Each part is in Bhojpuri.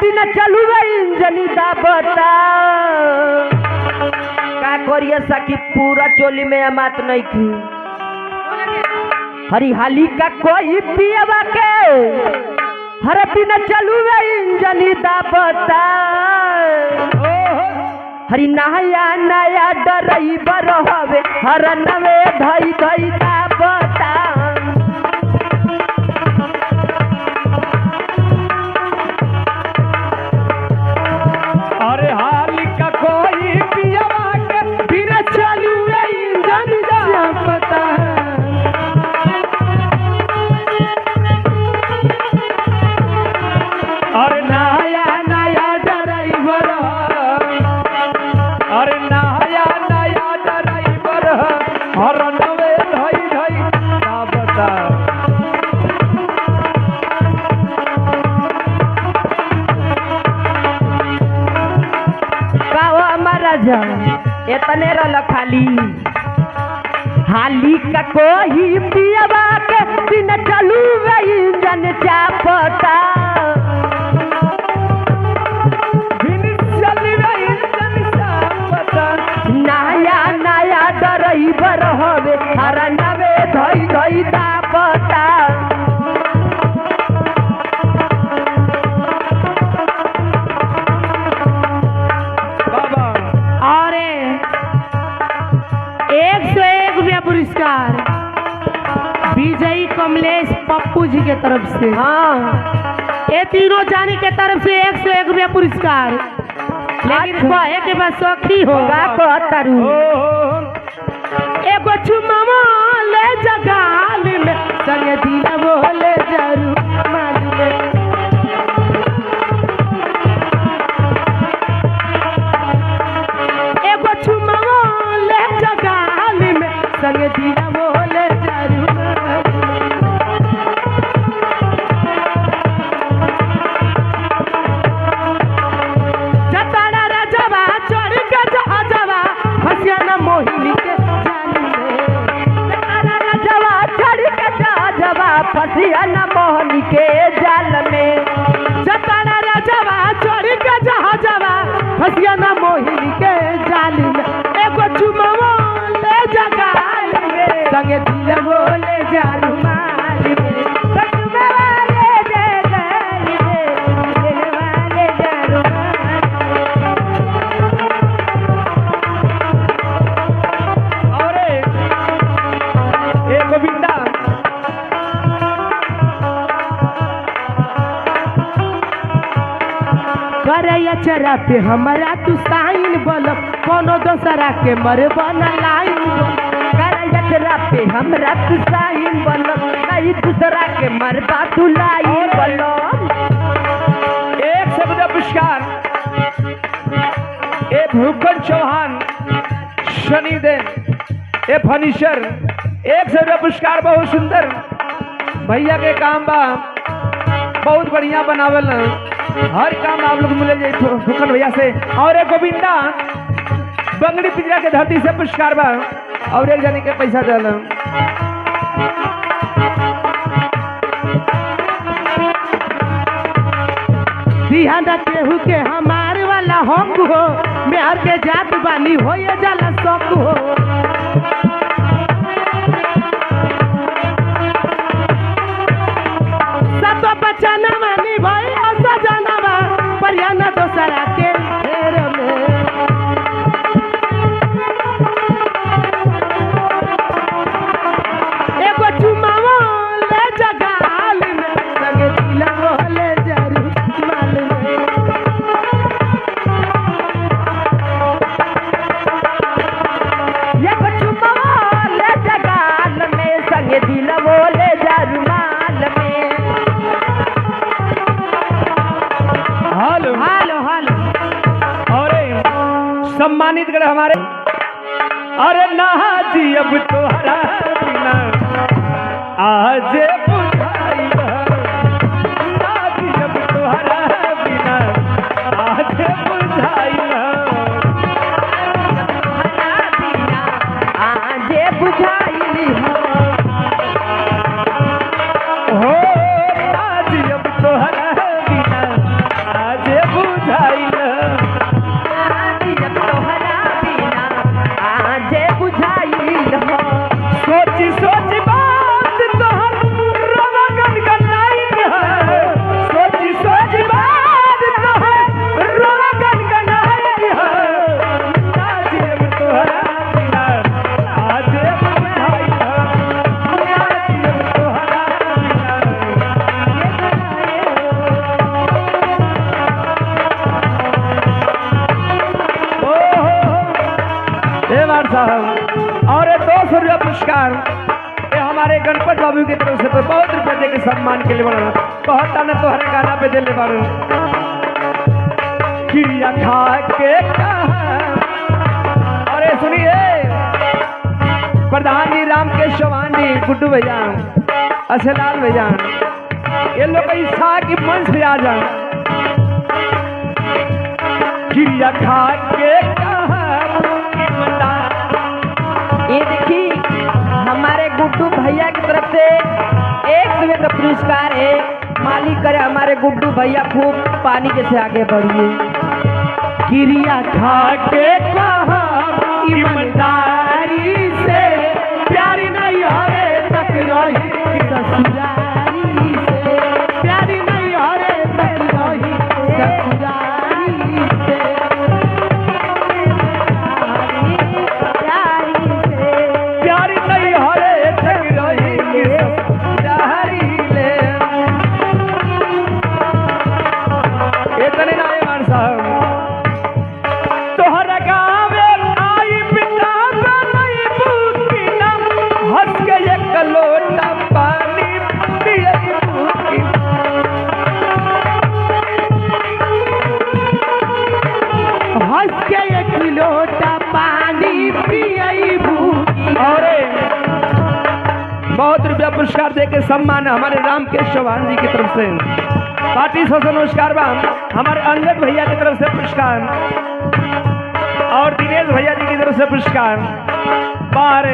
बिना चलू इंजनी दाबता का करिए सकी पूरा चोली में अमात नहीं की हरिहाली का कोई पियवा के हर बिना चलू इंजनी दाबता हरी नया नया ड्राइवर हवे हर नवे धई धई दाबता अरे हाली का कोई पियवा के बिना चलू इंजन दाबता अरे नया नया ड्राइवर अरे नया नया ड्राइवर हर नवे धई धई दाबता कावा महाराजा इतने रल खाली हाली का कोई पियवा के बिना चलू इंजन चापता नया नया ड्राइवर हवे हर नवे धई धई दाबता बाबा अरे 101 रुपया पुरस्कार विजयी कमलेश पप्पू जी के तरफ से। हाँ ये तीनों जानी के तरफ से 101 रुपया पुरस्कार। लेकिन कहे के बाद सखी हो का कहतारू एगो चुमावा ले जगाल में संगे दिल बोले जरू मान में एगो चुमावा ले जगाल में संगे दिल बोले जरू जताड़ा राजवा चढ़ के जहाजवा फसियाना मोहिनी के जाली में जवा चढ़ के जवा फसिया न मोहनी के जाल में जताड़ा राजवा चढ़ के जहाजवा फसियाना मोहिनी के जाली में एगो चुमावा ले जगाल में संगे दिल बोले जालू माली में वाले जगाल में दिल वाले जालू अरे ए गोविंदा करैया चरा पे हमारा तू साइन बोलो कोनो दोसरा के मर बना लाइन जतरा पे हमरा तू साइन बनो नहीं दूसरा के मरबा तू लाइन बनो एक शब्द पुरस्कार ए भूखन चौहान शनिदेव ए फर्नीचर एक शब्द पुरस्कार बहुत सुंदर भैया के काम बा बहुत बढ़िया बनावल हर काम आप लोग मिले जाए भूखन भैया से। और एक गोविंदा बंगड़ी पिंजरा के धरती से पुरस्कार बा और एक जने के पैसा दिल दिहाना केहू के हमारे वाला हक हो मेहर के जात बानी हो ये जाला शौक हो सतो बचाना मानी भाई ऐसा जाना बा परियाना दोसरा के घेर में एगो चुमावा ले जगाल में संगे दिल बोले जरू माल में ये चुमावा ले जगाल में संगे दिल बोले जरुमाल में हालो हालो हालो और सम्मानित कर हमारे अरे नाजी अब तोहरा बिना आज बुझाई नाजी अब तोहरा बिना आज बुझाई आजे बुझाई हो नाजी अब तोहरा बिना आज साहब। और 200 रुपया पुरस्कार ये हमारे गणपत बाबू की तरफ से तो बहुत रुपये दे के सम्मान के लिए बना बहुत ताना तोहरे गाना पे दिले बारू चिड़िया खा के कहा। अरे सुनिए प्रधान जी राम के चौहान जी गुड्डू भैया असलाल भैया ये लोग ईसा की मंच पे आ जाए चिड़िया खा के कहा। ये देखी हमारे गुड्डू भैया की तरफ से 100 का पुरस्कार है। मालिक करे हमारे गुड्डू भैया खूब पानी जैसे आगे बढ़िए। गिरिया खा के कहा ईमानदारी से प्यारी नहीं हरे तक रही ससुरारी से प्यारी नहीं हरे तक रही ससुरारी से प्यारी नहीं हरे तक रही ससुरारी ले। इतने ना ईमान साहब तोहरा गावे आई पिता का नहीं भूखी ना हंस के एक लोटा पानी पिए भूखी। हंस के एक लोटा पानी पियई भूखी। और बहुत रुपया पुरस्कार दे के सम्मान हमारे राम के चौहान जी की तरफ से पार्टी से नमस्कार बा हमारे अंगद भैया की तरफ से पुरस्कार और दिनेश भैया जी की तरफ से पुरस्कार बाहर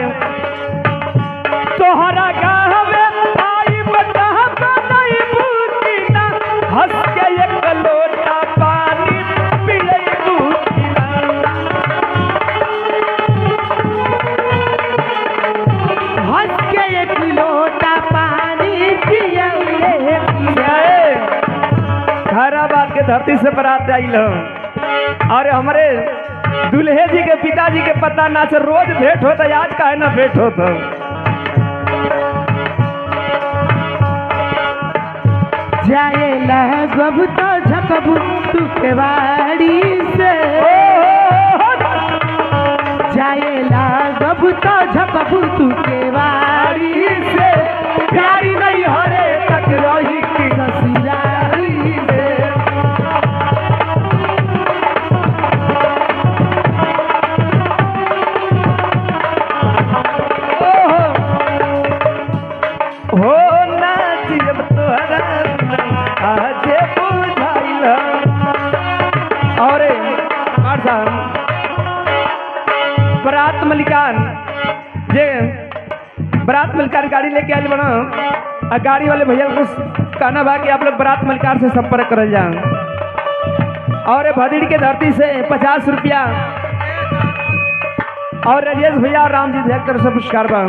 तोहरा गावे आई बता नहीं भूखी ना हंस के एक लोटा पानी पिए भूखी ना। हंस के एक लोटा पानी पियई खैराबाद के धरती से बरात आइल और हमारे दुल्हे जी के पिताजी के पता ना से रोज भेंट होता आज काहे ना भेंट होता। जाए लगब तो झकबू तू केवाड़ी से जाए लगब तो झकबू तू केवाड़ी से प्यारी नहीं हरे तक रही की ससुरारी से। हो ना जियब तोहरा आज बुझाइल। और बरात मलिकान जे बरात मलिकार गाड़ी लेके आए बना गाड़ी वाले भैया को कहना बा कि आप लोग बरात मलिकार से संपर्क करल जाए। और भदीड़ के धरती से 50 रुपया और राजेश भैया और राम जी भैया की तरफ से पुरस्कार बा।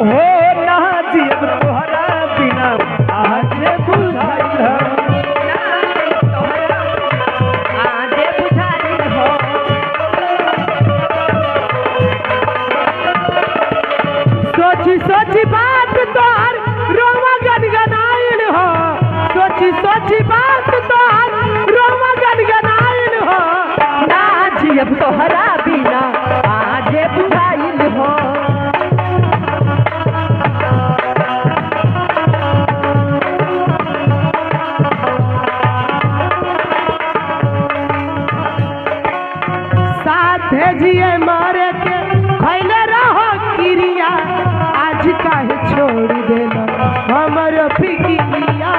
हो ना जियब तोहरा बिना आज बुझाइल। सोची सोची बात तोहर रोमा गनगनाइल हो सोची सोची बात तोहर रोमा गनगनाइल हो ना जियब तोहरा बिना आज बुझाइल हो। साथे जिए मारे के खैले रहो किरिया आज काहे छोड़ देला हमर फिकिरिया।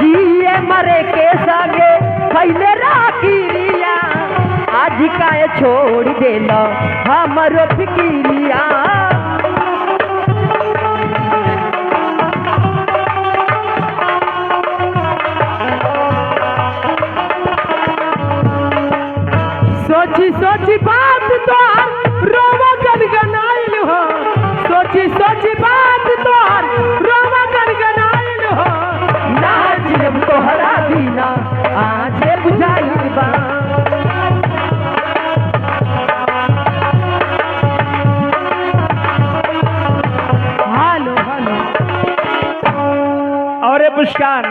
जिए मरे के संगे पहले राखिरिया आज काहे छोड़ देला हमरो फिकिरिया। सोची सोची बात तोहर रोमा गनगनाइल हो सोची सोची बात तोहर रोमा गनगनाइल हो ना जियब तोहरा बिना आज बुझाइल बा। हालो हालो और ये पुरस्कार